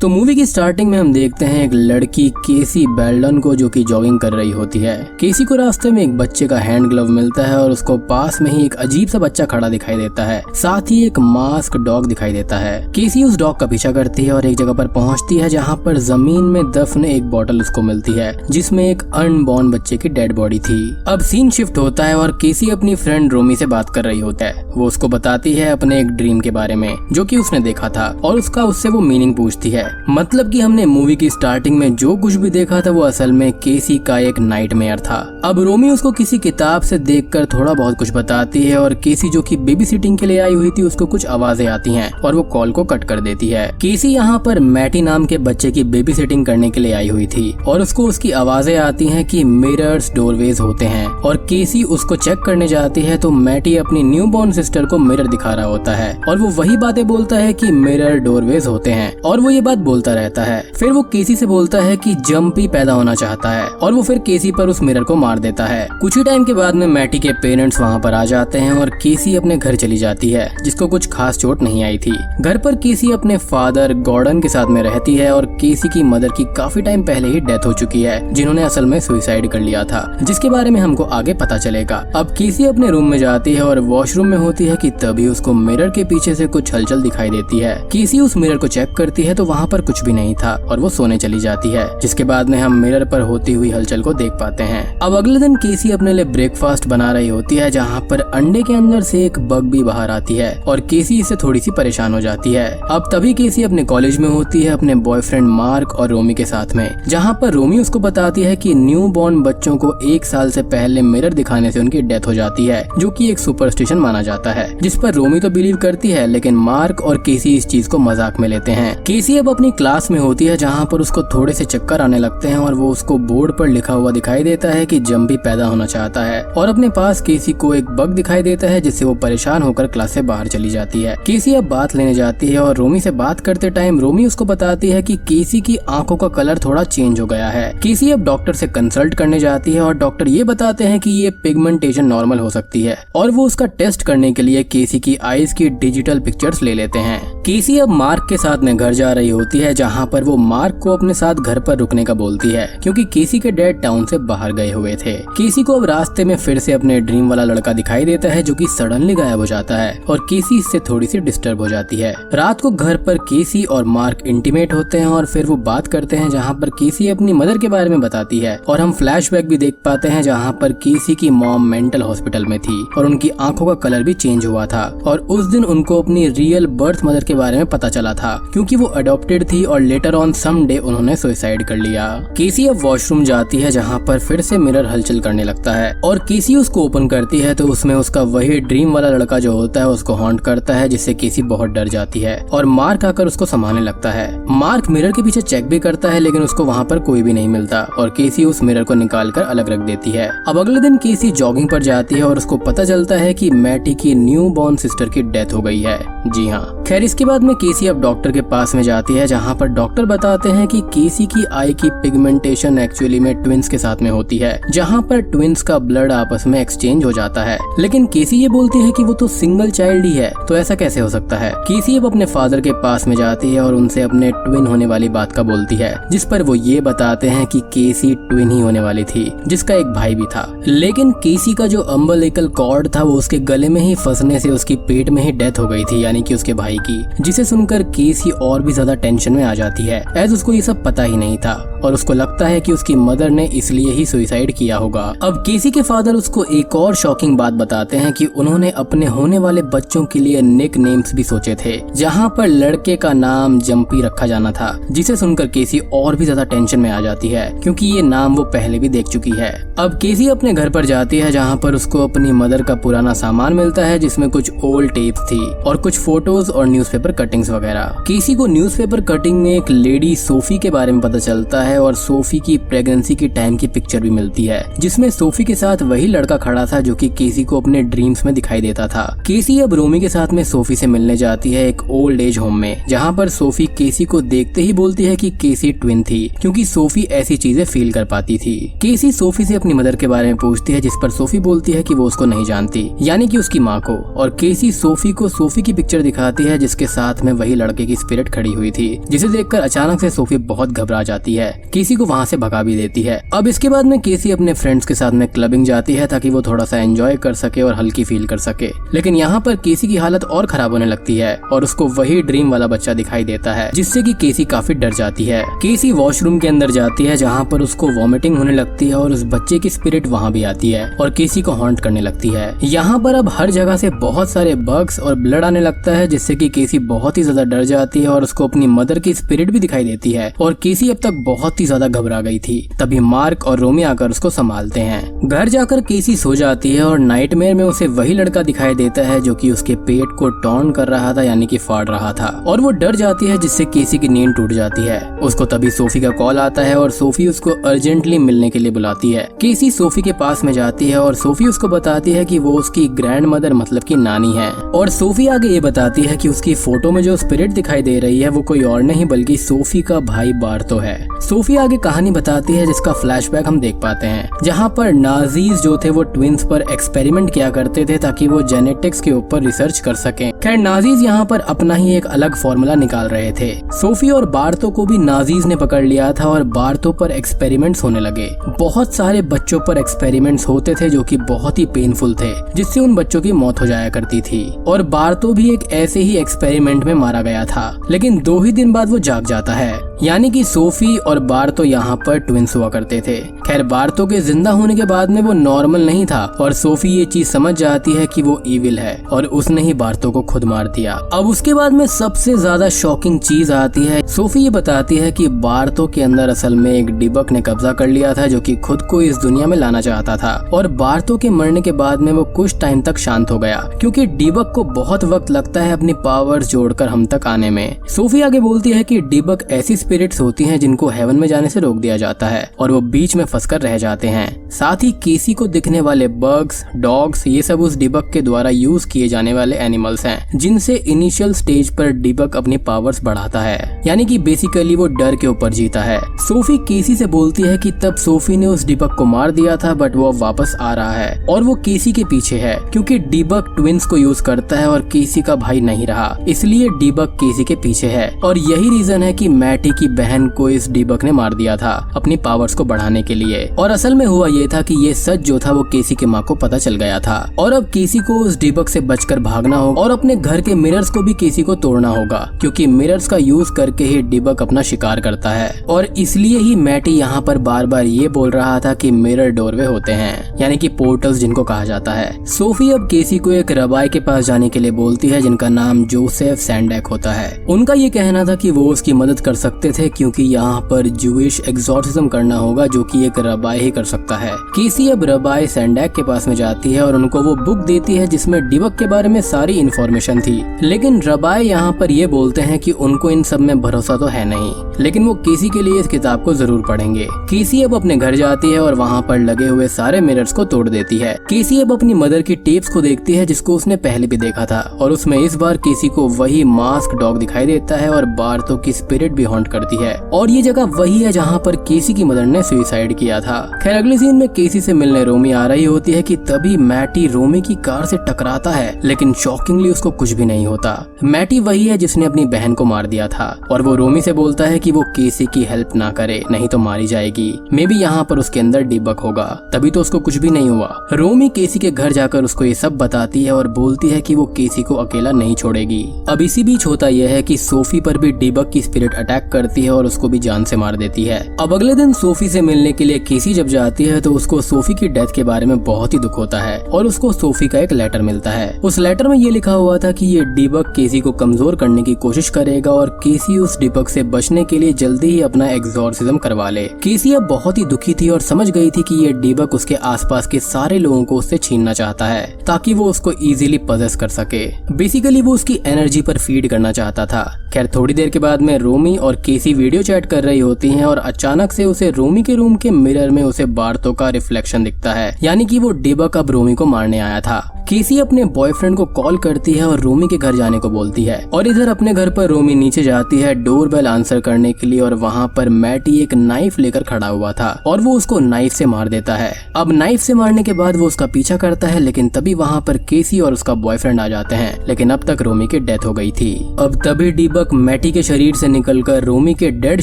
तो मूवी की स्टार्टिंग में हम देखते हैं एक लड़की केसी बेल्डन को जो कि जॉगिंग कर रही होती है। केसी को रास्ते में एक बच्चे का हैंड ग्लव मिलता है और उसको पास में ही एक अजीब सा बच्चा खड़ा दिखाई देता है, साथ ही एक मास्क डॉग दिखाई देता है। केसी उस डॉग का पीछा करती है और एक जगह पर पहुंचती है जहां पर जमीन में दफन एक बोतल उसको मिलती है जिसमें एक अनबॉर्न बच्चे की डेड बॉडी थी। अब सीन शिफ्ट होता है और केसी अपनी फ्रेंड रोमी से बात कर रही होता है। वो उसको बताती है अपने एक ड्रीम के बारे में जो कि उसने देखा था और उसका उससे वो मीनिंग पूछती है। मतलब कि हमने मूवी की स्टार्टिंग में जो कुछ भी देखा था वो असल में केसी का एक नाइटमेयर था। अब रोमी उसको किसी किताब से देखकर थोड़ा बहुत कुछ बताती है और केसी जो कि बेबी सिटिंग के लिए आई हुई थी उसको कुछ आवाजें आती हैं और वो कॉल को कट कर देती है। केसी यहाँ पर मैटी नाम के बच्चे की बेबी सिटिंग करने के लिए आई हुई थी और उसको उसकी आवाजें आती हैं कि मिरर्स डोरवेज होते हैं और केसी उसको चेक करने जाती है तो मैटी अपनी न्यू बॉर्न सिस्टर को मिरर दिखा रहा होता है और वो वही बातें बोलता है कि मिरर डोरवेज होते हैं और वो ये बात बोलता रहता है। फिर वो केसी से बोलता है कि जंपी पैदा होना चाहता है और वो फिर केसी पर उस मिरर को मार देता है। कुछ ही टाइम के बाद में मैटी के पेरेंट्स वहाँ पर आ जाते हैं और केसी अपने घर चली जाती है जिसको कुछ खास चोट नहीं आई थी। घर पर केसी अपने फादर गॉर्डन के साथ में रहती है और केसी की मदर की काफी टाइम पहले ही डेथ हो चुकी है जिन्होंने असल में सुसाइड कर लिया था, जिसके बारे में हमको आगे पता चलेगा। अब केसी अपने रूम में जाती है और वॉशरूम में होती है कि तभी उसको मिरर के पीछे से कुछ हलचल दिखाई देती है। केसी उस मिरर को चेक करती है तो वहाँ पर कुछ भी नहीं था और वो सोने चली जाती है, जिसके बाद में हम मिरर पर होती हुई हलचल को देख पाते हैं। अब अगले दिन केसी अपने लिए ब्रेकफास्ट बना रही होती है जहाँ पर अंडे के अंदर से एक बग भी बाहर आती है और केसी इससे थोड़ी सी परेशान हो जाती है। अब तभी केसी अपने कॉलेज में होती है अपने बॉयफ्रेंड मार्क और रोमी के साथ में, जहाँ पर रोमी उसको बताती है कि न्यू बॉर्न बच्चों को 1 साल से पहले मिरर दिखाने से उनकी डेथ हो जाती है, जो कि एक सुपरस्टिशन माना जाता है, जिस पर रोमी तो बिलीव करती है लेकिन मार्क और केसी इस चीज को मजाक में लेते हैं। केसी अब अपनी क्लास में होती है जहाँ पर उसको थोड़े से चक्कर आने लगते हैं और वो उसको बोर्ड पर लिखा हुआ दिखाई देता है कि जंपी पैदा होना चाहता है और अपने पास केसी को एक बग दिखाई देता है जिससे वो परेशान होकर क्लास से बाहर चली जाती है। केसी अब बात लेने जाती है और रोमी से बात करते टाइम रोमी उसको बताती है कि केसी की आंखों का कलर थोड़ा चेंज हो गया है। केसी अब डॉक्टर से कंसल्ट करने जाती है और डॉक्टर ये बताते हैं कि ये पिगमेंटेशन नॉर्मल हो सकती है और वो उसका टेस्ट करने के लिए केसी की आईज की डिजिटल पिक्चर्स ले लेते हैं। केसी अब मार्क के साथ में घर जा रही होती है जहाँ पर वो मार्क को अपने साथ घर पर रुकने का बोलती है क्योंकि केसी के डैड टाउन से बाहर गए हुए थे। केसी को अब रास्ते में फिर से अपने ड्रीम वाला लड़का दिखाई देता है जो कि सडनली गायब हो जाता है और केसी इससे थोड़ी सी डिस्टर्ब हो जाती है। रात को घर पर केसी और मार्क इंटीमेट होते हैं और फिर वो बात करते हैं जहाँ पर केसी अपनी मदर के बारे में बताती है और हम फ्लैशबैक भी देख पाते हैं जहाँ पर केसी की मॉम मेंटल हॉस्पिटल में थी और उनकी आंखों का कलर भी चेंज हुआ था और उस दिन उनको अपनी रियल बर्थ मदर के बारे में पता चला था क्योंकि वो अडॉप्टेड थी और लेटर ऑन सम डे उन्होंने सुसाइड कर लिया। केसी अब वॉशरूम जाती है जहाँ पर फिर से मिरर हलचल करने लगता है और केसी उसको ओपन करती है तो उसमें उसका वही ड्रीम वाला लड़का जो होता है उसको हॉन्ट करता है जिससे केसी बहुत डर जाती है और मार्क आकर उसको संभालने लगता है। मार्क मिरर के पीछे चेक भी करता है लेकिन उसको वहाँ पर कोई भी नहीं मिलता और केसी उस मिरर को निकाल कर अलग रख देती है। अब अगले दिन केसी जॉगिंग पर जाती है और उसको पता चलता है कि मैटी की न्यू बॉर्न सिस्टर की डेथ हो गई है। जी हाँ, खैर इसके बाद में केसी अब डॉक्टर के पास में जाती है जहाँ पर डॉक्टर बताते हैं कि केसी की आई की पिगमेंटेशन एक्चुअली में ट्विंस के साथ में होती है जहाँ पर ट्विंस का ब्लड आपस में एक्सचेंज हो जाता है, लेकिन केसी ये बोलती है कि वो तो सिंगल चाइल्ड ही है तो ऐसा कैसे हो सकता है। केसी अब अपने फादर के पास में जाती है और उनसे अपने ट्विन होने वाली बात का बोलती है जिस पर वो ये बताते हैं कि केसी ट्विन ही होने वाली थी जिसका एक भाई भी था, लेकिन केसी का जो अम्बिलिकल कॉर्ड था वो उसके गले में ही फंसने से उसकी पेट में ही डेथ हो गई थी, यानी कि उसके भाई की, जिसे सुनकर केसी और भी ज्यादा टेंशन में आ जाती है एज उसको ये सब पता ही नहीं था और उसको लगता है कि उसकी मदर ने इसलिए ही सुसाइड किया होगा। अब केसी के फादर उसको एक और शॉकिंग बात बताते हैं कि उन्होंने अपने होने वाले बच्चों के लिए निक नेम्स भी सोचे थे जहाँ पर लड़के का नाम जंपी रखा जाना था, जिसे सुनकर केसी और भी ज्यादा टेंशन में आ जाती है क्योंकि ये नाम वो पहले भी देख चुकी है। अब केसी अपने घर पर जाती है जहाँ पर उसको अपनी मदर का पुराना सामान मिलता है जिसमें कुछ ओल्ड टेप्स थी और कुछ फोटोज और न्यूज़पेपर कटिंग्स वगैरह। केसी को न्यूज़पेपर कटिंग में एक लेडी सोफी के बारे में पता चलता है और सोफी की प्रेगनेंसी की टाइम की पिक्चर भी मिलती है जिसमें सोफी के साथ वही लड़का खड़ा था जो कि केसी को अपने ड्रीम्स में दिखाई देता था। केसी अब रोमी के साथ में सोफी से मिलने जाती है एक ओल्ड एज होम में जहाँ पर सोफी केसी को देखते ही बोलती है कि केसी ट्विन थी क्योंकि सोफी ऐसी चीजें फील कर पाती थी। केसी सोफी से अपनी मदर के बारे में पूछती है जिस पर सोफी बोलती है कि वो उसको नहीं जानती, यानी कि उसकी माँ को, और केसी सोफी को सोफी की पिक्चर दिखाती है जिसके साथ में वही लड़के की स्पिरिट खड़ी हुई थी, जिसे देखकर अचानक से सोफी बहुत घबरा जाती है। केसी को वहाँ से भगा भी देती है। अब इसके बाद में केसी अपने फ्रेंड्स के साथ में क्लबिंग जाती है ताकि वो थोड़ा सा एंजॉय कर सके और हल्की फील कर सके। लेकिन यहाँ पर केसी की हालत और खराब होने लगती है और उसको वही ड्रीम वाला बच्चा दिखाई देता है, जिससे कि केसी काफी डर जाती है। केसी वॉशरूम के अंदर जाती है जहाँ पर उसको वॉमिटिंग होने लगती है और उस बच्चे की स्पिरिट वहाँ भी आती है और केसी को हॉन्ट करने लगती है। यहाँ पर अब हर जगह से बहुत सारे बग्स और ब्लड आने लगता है, जिससे कि केसी बहुत ही ज्यादा डर जाती है और उसको अपनी मदर की स्पिरिट भी दिखाई देती है और केसी अब तक बहुत ही ज्यादा घबरा गई थी। तभी मार्क और रोमी आकर उसको संभालते हैं। घर जाकर केसी सो जाती है और नाइटमेयर में उसे वही लड़का दिखाई देता है जो कि उसके पेट को टॉर्न कर रहा था, यानी कि फाड़ रहा था, और वो डर जाती है, जिससे केसी की नींद टूट जाती है। उसको तभी सोफी का कॉल आता है और सोफी उसको अर्जेंटली मिलने के लिए बुलाती है। केसी सोफी के पास में जाती है और सोफी उसको बताती है कि वो उसकी ग्रैंड मदर मतलब की नानी है। और सोफी आगे ये बताती है कि उसकी फोटो में जो स्पिरिट दिखाई दे रही है वो कोई और नहीं बल्कि सोफी का भाई बार्तो है। सोफी आगे कहानी बताती है जिसका फ्लैशबैक हम देख पाते हैं, जहाँ पर नाजीज जो थे वो ट्विंस पर एक्सपेरिमेंट किया करते थे ताकि वो जेनेटिक्स के ऊपर रिसर्च कर सकें। खैर नाजीज यहाँ पर अपना ही एक अलग फॉर्मूला निकाल रहे थे। सोफी और बार्तो को भी नाजीज ने पकड़ लिया था और बार्तो पर एक्सपेरिमेंट्स होने लगे। बहुत सारे बच्चों पर एक्सपेरिमेंट्स होते थे जो कि बहुत ही पेनफुल थे, जिससे उन बच्चों की मौत हो जाया करती थी। और बार्तो भी एक ऐसे ही एक्सपेरिमेंट में मारा गया था, लेकिन 2 ही दिन बाद वो जाग जाता है। यानी कि सोफी और बार्तो यहाँ पर ट्विंस हुआ करते थे। खैर बार्तो के जिंदा होने के बाद में वो नॉर्मल नहीं था और सोफी ये चीज समझ जाती है कि वो इविल है और उसने ही बार्तो को खुद मार दिया। अब उसके बाद में सबसे ज्यादा शॉकिंग चीज आती है। सोफी ये बताती है कि बार्तो के अंदर असल में एक डिबक ने कब्जा कर लिया था जो कि खुद को इस दुनिया में लाना चाहता था, और बार्तो के मरने के बाद में वो कुछ टाइम तक शांत हो गया क्योंकि डिबक को बहुत वक्त लगता है अपनी पावर्स जोड़कर हम तक आने में। सोफी आगे बोलती है कि डिबक ऐसी स्पिरिट्स होती हैं जिनको हेवन में जाने से रोक दिया जाता है और वो बीच में फंसकर रह जाते हैं। साथ ही केसी को दिखने वाले बग्स, डॉग्स, ये सब उस डिबक के द्वारा यूज किए जाने वाले एनिमल्स हैं, जिनसे इनिशियल स्टेज पर डिबक अपनी पावर्स बढ़ाता है, यानी कि बेसिकली वो डर के ऊपर जीता है। सोफी केसी से बोलती है कि तब सोफी ने उस डिबक को मार दिया था बट वो अब वापस आ रहा है और वो केसी के पीछे है क्योंकि डिबक ट्विंस को यूज करता है और केसी का भाई नहीं रहा, इसलिए डिबक केसी के पीछे है। और यही रीजन है कि मैटी की बहन को इस डिबक ने मार दिया था अपनी पावर्स को बढ़ाने के लिए। और असल में हुआ ये था कि ये सच जो था वो केसी के माँ को पता चल गया था और अब केसी को उस डिबक से बचकर भागना होगा और अपने घर के मिरर्स को भी केसी को तोड़ना होगा क्योंकि मिरर्स का यूज करके ही डिबक अपना शिकार करता है। और इसलिए ही मैटी यहाँ पर बार बार ये बोल रहा था कि मिरर डोरवे होते हैं, यानी कि पोर्टल्स जिनको कहा जाता है। सोफी अब केसी को एक रबाई के पास जाने के लिए बोलती है जिनका नाम जोसेफ सैंडेक होता है। उनका ये कहना था कि वो उसकी मदद कर सकते थे क्योंकि यहाँ पर जूइश एग्जॉर्सिज्म करना होगा जो कि एक रबाई ही कर सकता है। केसी अब रबाई सैंडेक के पास में जाती है और उनको वो बुक देती है जिसमें डिबक के बारे में सारी इन्फॉर्मेशन थी, लेकिन रबाई यहाँ पर ये बोलते हैं कि उनको इन सब में भरोसा तो है नहीं, लेकिन वो केसी के लिए इस किताब को जरूर पढ़ेंगे। केसी अब अपने घर जाती है और वहाँ पर लगे हुए सारे मिरर्स को तोड़ देती है। केसी अब अपनी मदर की टेप्स को देखती है जिसको उसने पहले भी देखा था और उसमें इस बार केसी को वही मास्क डॉग दिखाई देता है और बार्तो की स्पिरिट भी हॉन्ट करती है और ये जगह वही है जहाँ पर केसी की मदर ने सुसाइड किया था। खैर अगले सीन में केसी से मिलने रोमी आ रही होती है कि तभी मैटी रोमी की कार से टकराता है, लेकिन शॉकिंगली उसको कुछ भी नहीं होता। मैटी वही है जिसने अपनी बहन को मार दिया था और वो रोमी से बोलता है कि वो केसी की हेल्प ना करे नहीं तो मारी जाएगी। मे बी यहाँ पर उसके अंदर डिबक होगा, तभी तो उसको कुछ भी नहीं हुआ। रोमी केसी के घर जाकर उसको ये सब बताती है और बोलती है कि वो केसी को अकेला नहीं छोड़ेगी। अब इसी बीच होता यह है कि सोफी पर भी डिबक की स्पिरिट अटैक करती है और उसको भी जान से मार देती है। अब अगले दिन सोफी से मिलने के लिए केसी जब जाती है तो उसको सोफी की डेथ के बारे में बहुत ही दुख होता है और उसको सोफी का एक लेटर मिलता है। उस लेटर में ये लिखा हुआ था कि ये डिबक केसी को कमजोर करने की कोशिश करेगा और केसी उस डिबक से बचने के लिए जल्दी ही अपना एग्जॉर्सिज्म करवा ले। केसी अब बहुत ही दुखी थी और समझ गई थी कि ये डिबक उसके आसपास के सारे लोगों को उससे छीनना चाहता है ताकि वो उसको इजीली पजेस कर सके। बेसिकली वो उसकी एनर्जी पर फीड करना चाहता था। खैर थोड़ी देर के बाद में रोमी और केसी वीडियो चैट कर रही होती हैं और अचानक से उसे रोमी के रूम के मिरर में उसे बार्तो का रिफ्लेक्शन दिखता है, यानी कि वो डिबक अब रोमी को मारने आया था। केसी अपने बॉयफ्रेंड को कॉल करती है और रोमी के घर जाने को बोलती है और इधर अपने घर पर रोमी नीचे जाती है डोरबेल आंसर करने के लिए और वहाँ पर मैटी एक नाइफ लेकर खड़ा हुआ था और वो उसको नाइफ से मार देता है। अब नाइफ से मारने के बाद वो उसका पीछा करता है, लेकिन तभी वहाँ पर केसी और उसका बॉयफ्रेंड आ जाते हैं, लेकिन अब तक रोमी की डेथ हो गई थी। अब तभी डीबक मैटी के शरीर से निकलकर रोमी के डेड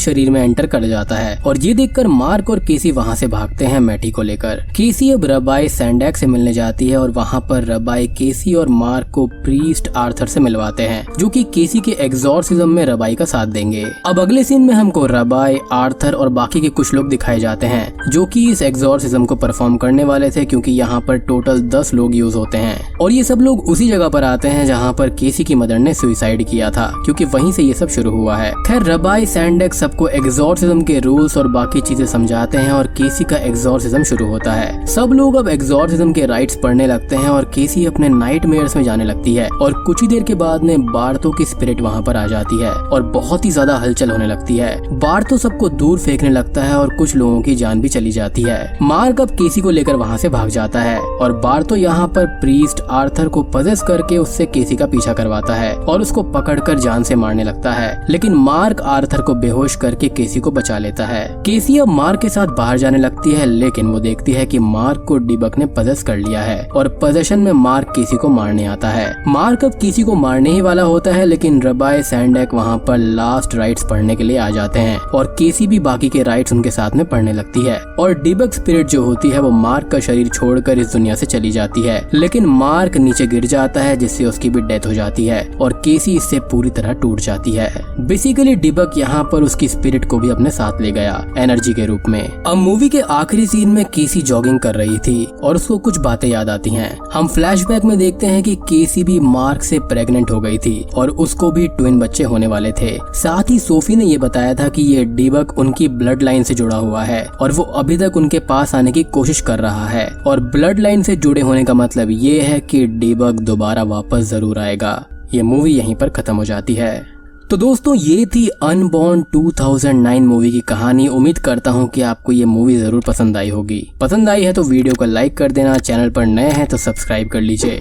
शरीर में एंटर कर जाता है और ये देखकर मार्क और केसी वहाँ से भागते हैं मैटी को लेकर। केसी अब रबाई सैंडैक से मिलने जाती है और वहाँ पर रबाई केसी और मार्क को प्रीस्ट आर्थर से मिलवाते हैं, जो कि केसी के एग्जॉर्सिज्म में रबाई का साथ देंगे। अब अगले सीन में हमको रबाई, आर्थर और बाकी के कुछ लोग दिखाए जाते हैं जो कि इस एग्जॉर्सिज्म को परफॉर्म करने वाले थे, क्योंकि यहाँ पर टोटल 10 लोग यूज होते हैं और ये सब लोग उसी जगह पर आते हैं जहाँ पर केसी की मदर ने सुसाइड किया था, क्योंकि वहीं से ये सब शुरू हुआ है। खैर रबाई सैंडैक सबको एग्जॉर्सिज्म के रूल्स और बाकी चीजें समझाते हैं और केसी का एग्जॉर्सिज्म शुरू होता है। सब लोग अब एग्जॉर्सिज्म के राइट्स पढ़ने लगते हैं और केसी अपने नाइटमेयर्स में जाने लगती है और कुछ ही देर के बाद में बार्थो की स्पिरिट वहाँ पर आ जाती है और बहुत ही ज्यादा हलचल होने लगती है। बार्थो सबको दूर फेंकने लगता है और कुछ लोगों की जान भी चली जाती है। मार्क अब केसी को लेकर वहाँ से भाग जाता है और बार्थो यहाँ पर प्रीस्ट आर्थर को पजेस करके उससे केसी का पीछा करवाता है और उसको पकड़कर जान से मारने लगता है, लेकिन मार्क आर्थर को बेहोश करके केसी को बचा लेता है। केसी अब मार्क के साथ बाहर जाने लगती है, लेकिन वो देखती है कि मार्क को डीबक ने पजेस कर लिया है और पजेशन में मार्क केसी को मारने आता है। मार्क अब केसी को मारने ही वाला होता है, लेकिन रबाई सैंडैक वहाँ पर लास्ट राइट्स पढ़ने के लिए आ जाते हैं और केसी भी बाकी के राइट्स उनके साथ में पढ़ने लगती है और डीबक स्पिरिट जो होती है वो मार्क का शरीर छोड़कर इस दुनिया से चली जाती है, लेकिन मार्क नीचे गिर जाता है जिससे उसकी भी डेथ हो जाती है और केसी इससे पूरी तरह टूट जाती है। बेसिकली डीबक यहाँ पर उसकी स्पिरिट को भी अपने साथ ले गया एनर्जी के रूप में। अब मूवी के आखिरी सीन में केसी जॉगिंग कर रही थी और उसको कुछ बातें याद आती हैं। हम फ्लैशबैक में देखते हैं कि केसी भी मार्क से प्रेग्नेंट हो गई थी और उसको भी ट्विन बच्चे होने वाले थे। साथ ही सोफी ने ये बताया था कि ये डीबक उनकी ब्लड लाइन से जुड़ा हुआ है और वो अभी तक उनके पास आने की कोशिश कर रहा है और ब्लड लाइन से जुड़े होने का मतलब ये है कि डीबक दोबारा वापस जरूर आएगा। ये मूवी यहीं पर खत्म हो जाती है। तो दोस्तों ये थी अनबॉर्न 2009 मूवी की कहानी। उम्मीद करता हूँ कि आपको ये मूवी जरूर पसंद आई होगी। पसंद आई है तो वीडियो को लाइक कर देना, चैनल पर नए हैं तो सब्सक्राइब कर लीजिए।